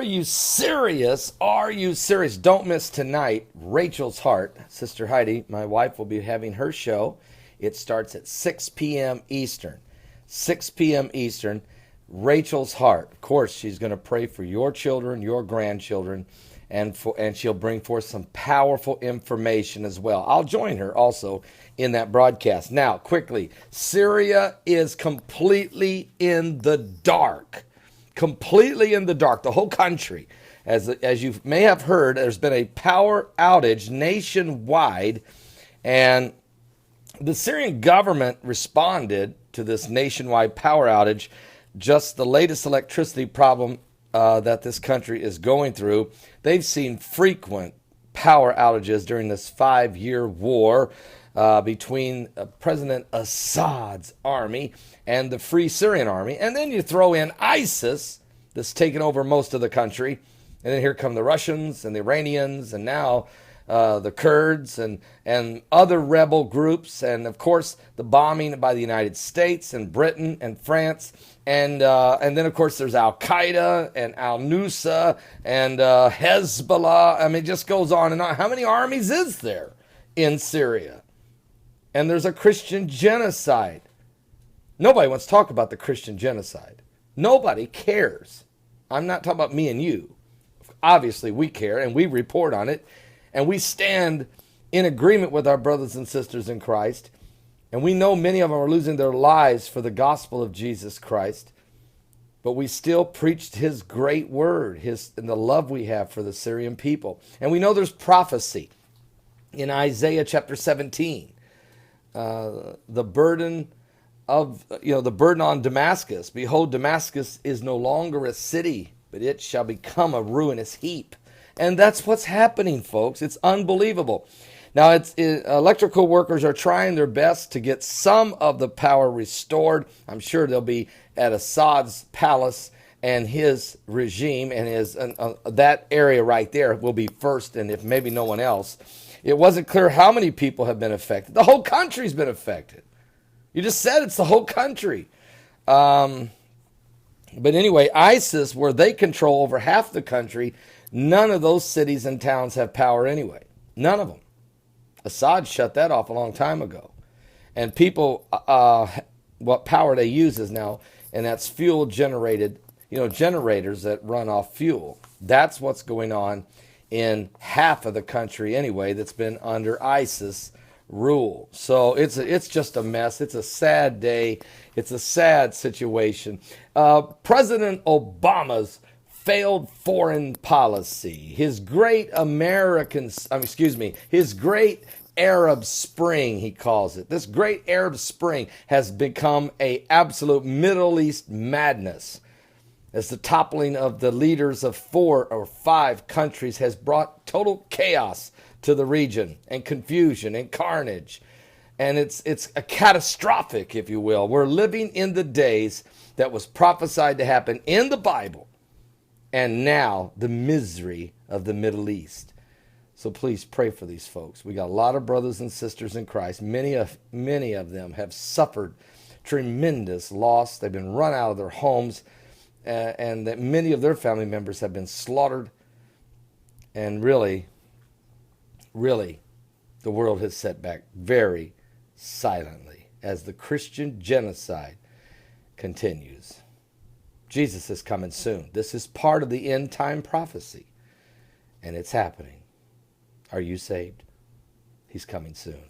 Are you serious? Are you serious? Don't miss tonight, Rachel's Heart. Sister Heidi, my wife, will be having her show. It starts at 6 p.m. Eastern. 6 p.m. Eastern. Rachel's Heart. Of course, she's going to pray for your children, your grandchildren, and she'll bring forth some powerful information as well. I'll join her also in that broadcast. Now, quickly, Syria is completely in the dark. Completely in the dark, the whole country. As you may have heard, there's been a power outage nationwide, and the Syrian government responded to this nationwide power outage, just the latest electricity problem that this country is going through. They've seen frequent power outages during this 5-year war between President Assad's army and the Free Syrian Army. And then you throw in ISIS, that's taken over most of the country. And then here come the Russians and the Iranians and now the Kurds and other rebel groups. And, of course, the bombing by the United States and Britain and France. And then, of course, there's Al-Qaeda and Al-Nusra and Hezbollah. I mean, it just goes on and on. How many armies is there in Syria? And there's a Christian genocide. Nobody wants to talk about the Christian genocide. Nobody cares. I'm not talking about me and you. Obviously, we care, and we report on it, and we stand in agreement with our brothers and sisters in Christ, and we know many of them are losing their lives for the gospel of Jesus Christ, but we still preached his great word, and the love we have for the Syrian people. And we know there's prophecy in Isaiah chapter 17. The burden on Damascus. Behold, Damascus is no longer a city, but it shall become a ruinous heap. And that's what's happening, folks. It's unbelievable. Now, electrical workers are trying their best to get some of the power restored. I'm sure they'll be at Assad's palace and his regime, and that area right there will be first, and if maybe no one else. It wasn't clear how many people have been affected. The whole country's been affected. You just said it's the whole country. But anyway, ISIS, where they control over half the country, none of those cities and towns have power anyway. None of them. Assad shut that off a long time ago. And people, what power they use is now, and that's fuel generated, generators that run off fuel. That's what's going on in half of the country anyway that's been under ISIS rule. So it's just a mess. It's a sad day. It's a sad situation. President Obama's failed foreign policy, his great his great Arab Spring, he calls it. This great Arab Spring has become an absolute Middle East madness, as the toppling of the leaders of 4 or 5 countries has brought total chaos to the region and confusion and carnage. And it's a catastrophic, if you will. We're living in the days that was prophesied to happen in the Bible, and now the misery of the Middle East. So please pray for these folks. We got a lot of brothers and sisters in Christ. Many of them have suffered tremendous loss. They've been run out of their homes, and that many of their family members have been slaughtered. And really, the world has set back very silently as the Christian genocide continues. Jesus is coming soon. This is part of the end time prophecy, and it's happening. Are you saved? He's coming soon.